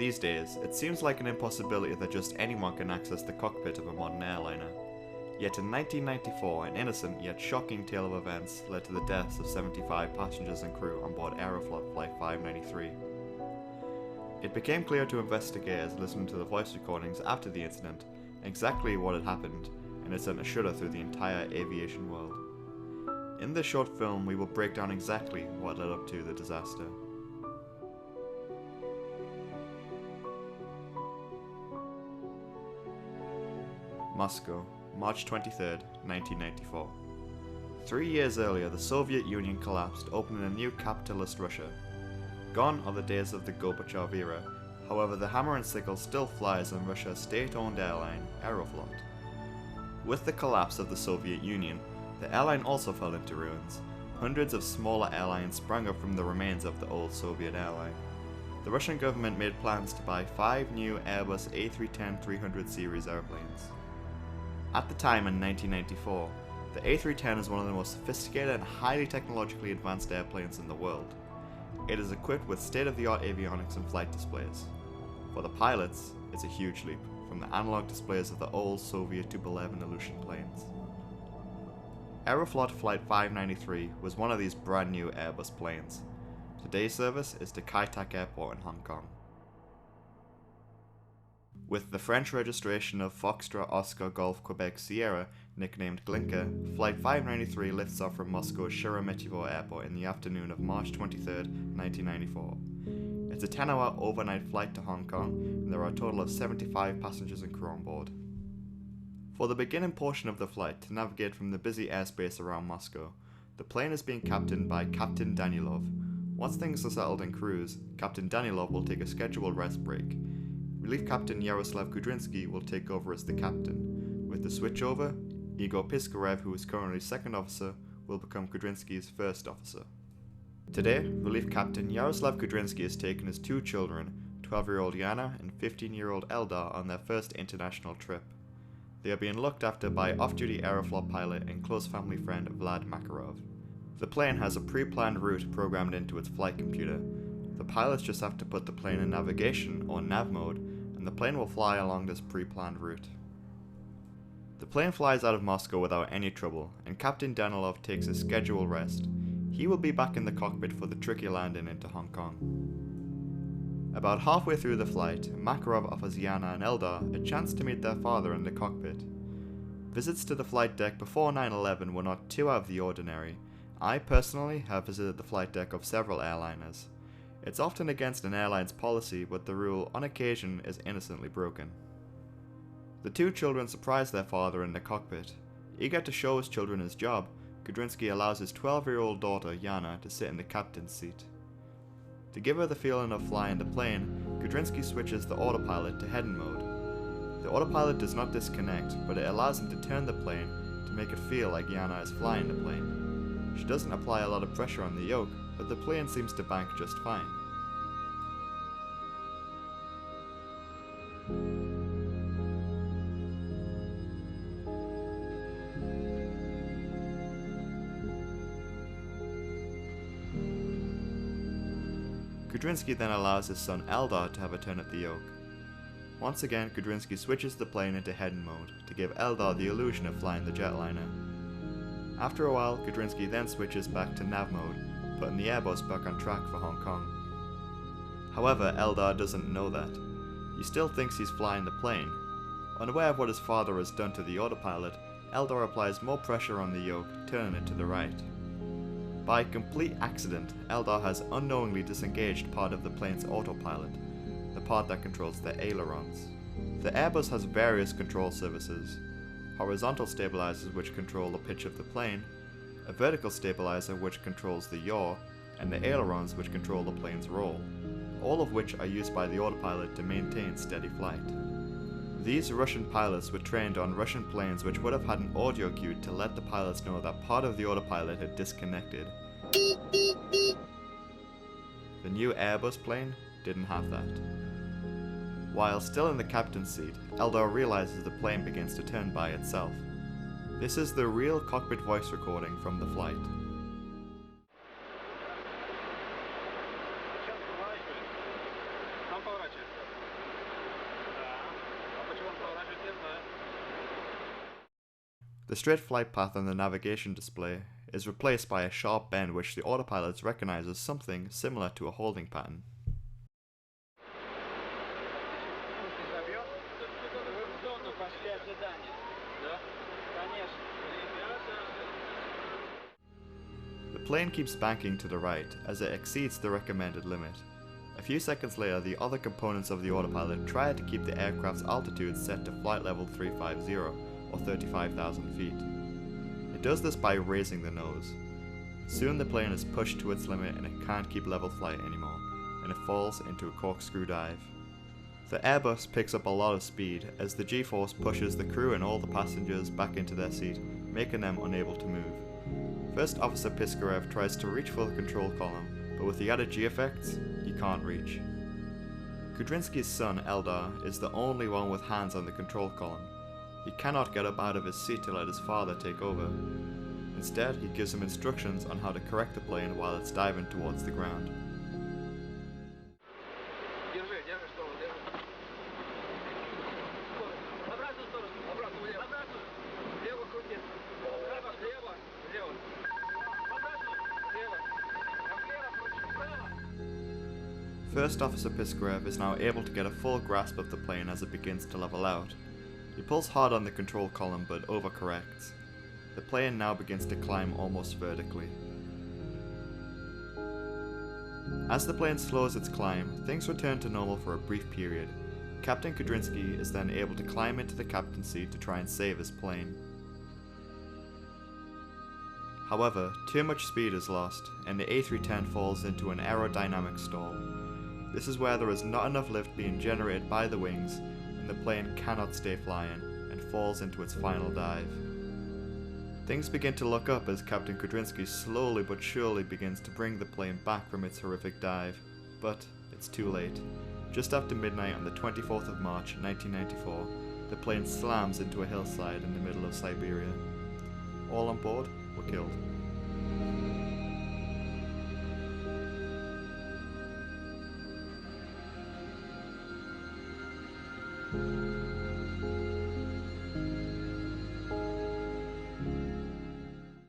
These days, it seems like an impossibility that just anyone can access the cockpit of a modern airliner. Yet in 1994, an innocent yet shocking tale of events led to the deaths of 75 passengers and crew on board Aeroflot Flight 593. It became clear to investigators listening to the voice recordings after the incident exactly what had happened, and it sent a shudder through the entire aviation world. In this short film, we will break down exactly what led up to the disaster. Moscow, March 23, 1994. 3 years earlier, the Soviet Union collapsed, opening a new capitalist Russia. Gone are the days of the Gorbachev era, however the hammer and sickle still flies on Russia's state-owned airline, Aeroflot. With the collapse of the Soviet Union, the airline also fell into ruins. Hundreds of smaller airlines sprang up from the remains of the old Soviet airline. The Russian government made plans to buy 5 new Airbus A310-300 series airplanes. At the time in 1994, the A310 is one of the most sophisticated and highly technologically advanced airplanes in the world. It is equipped with state-of-the-art avionics and flight displays. For the pilots, it's a huge leap from the analog displays of the old Soviet Tupolev Ilyushin planes. Aeroflot Flight 593 was one of these brand new Airbus planes. Today's service is to Kai Tak Airport in Hong Kong. With the French registration of Foxtrot Oscar Golf Quebec Sierra, nicknamed Glinka, Flight 593 lifts off from Moscow's Sheremetyevo Airport in the afternoon of March 23, 1994. It's a 10-hour overnight flight to Hong Kong, and there are a total of 75 passengers and crew on board. For the beginning portion of the flight, to navigate from the busy airspace around Moscow, the plane is being captained by Captain Danilov. Once things are settled in cruise, Captain Danilov will take a scheduled rest break. Relief Captain Yaroslav Kudrinsky will take over as the captain. With the switchover, Igor Piskarev, who is currently second officer, will become Kudrinsky's first officer. Today, Relief Captain Yaroslav Kudrinsky has taken his 2 children, 12-year-old Yana and 15-year-old Eldar, on their first international trip. They are being looked after by off-duty Aeroflot pilot and close family friend Vlad Makarov. The plane has a pre-planned route programmed into its flight computer. The pilots just have to put the plane in navigation, or nav mode, and the plane will fly along this pre-planned route. The plane flies out of Moscow without any trouble, and Captain Danilov takes his scheduled rest. He will be back in the cockpit for the tricky landing into Hong Kong. About halfway through the flight, Makarov offers Yana and Eldar a chance to meet their father in the cockpit. Visits to the flight deck before 9/11 were not too out of the ordinary. I personally have visited the flight deck of several airliners. It's often against an airline's policy, but the rule, on occasion, is innocently broken. The 2 children surprise their father in the cockpit. Eager to show his children his job, Kudrinsky allows his 12-year-old daughter, Yana, to sit in the captain's seat. To give her the feeling of flying the plane, Kudrinsky switches the autopilot to heading mode. The autopilot does not disconnect, but it allows him to turn the plane to make it feel like Yana is flying the plane. She doesn't apply a lot of pressure on the yoke, but the plane seems to bank just fine. Kudrinsky then allows his son Eldar to have a turn at the yoke. Once again, Kudrinsky switches the plane into heading mode to give Eldar the illusion of flying the jetliner. After a while, Kudrinsky then switches back to nav mode, putting the Airbus back on track for Hong Kong. However, Eldar doesn't know that. He still thinks he's flying the plane. Unaware of what his father has done to the autopilot, Eldar applies more pressure on the yoke, turning it to the right. By complete accident, Eldar has unknowingly disengaged part of the plane's autopilot, the part that controls the ailerons. The Airbus has various control surfaces: horizontal stabilizers which control the pitch of the plane, a vertical stabilizer which controls the yaw, and the ailerons which control the plane's roll, all of which are used by the autopilot to maintain steady flight. These Russian pilots were trained on Russian planes which would have had an audio cue to let the pilots know that part of the autopilot had disconnected. The new Airbus plane didn't have that. While still in the captain's seat, Eldar realizes the plane begins to turn by itself. This is the real cockpit voice recording from the flight. The straight flight path on the navigation display is replaced by a sharp bend which the autopilot recognizes something similar to a holding pattern. The plane keeps banking to the right as it exceeds the recommended limit. A few seconds later, the other components of the autopilot try to keep the aircraft's altitude set to flight level 350, or 35,000 feet. It does this by raising the nose. Soon the plane is pushed to its limit and it can't keep level flight anymore, and it falls into a corkscrew dive. The Airbus picks up a lot of speed as the G-force pushes the crew and all the passengers back into their seat, making them unable to move. First Officer Piskarev tries to reach for the control column, but with the added G-effects, he can't reach. Kudrinsky's son Eldar is the only one with hands on the control column. He cannot get up out of his seat to let his father take over. Instead, he gives him instructions on how to correct the plane while it's diving towards the ground. First Officer Piskarev is now able to get a full grasp of the plane as it begins to level out. He pulls hard on the control column but overcorrects. The plane now begins to climb almost vertically. As the plane slows its climb, things return to normal for a brief period. Captain Kudrinsky is then able to climb into the captain's seat to try and save his plane. However, too much speed is lost, and the A310 falls into an aerodynamic stall. This is where there is not enough lift being generated by the wings, and the plane cannot stay flying, and falls into its final dive. Things begin to look up as Captain Kudrinsky slowly but surely begins to bring the plane back from its horrific dive, but it's too late. Just after midnight on the 24th of March 1994, the plane slams into a hillside in the middle of Siberia. All on board were killed.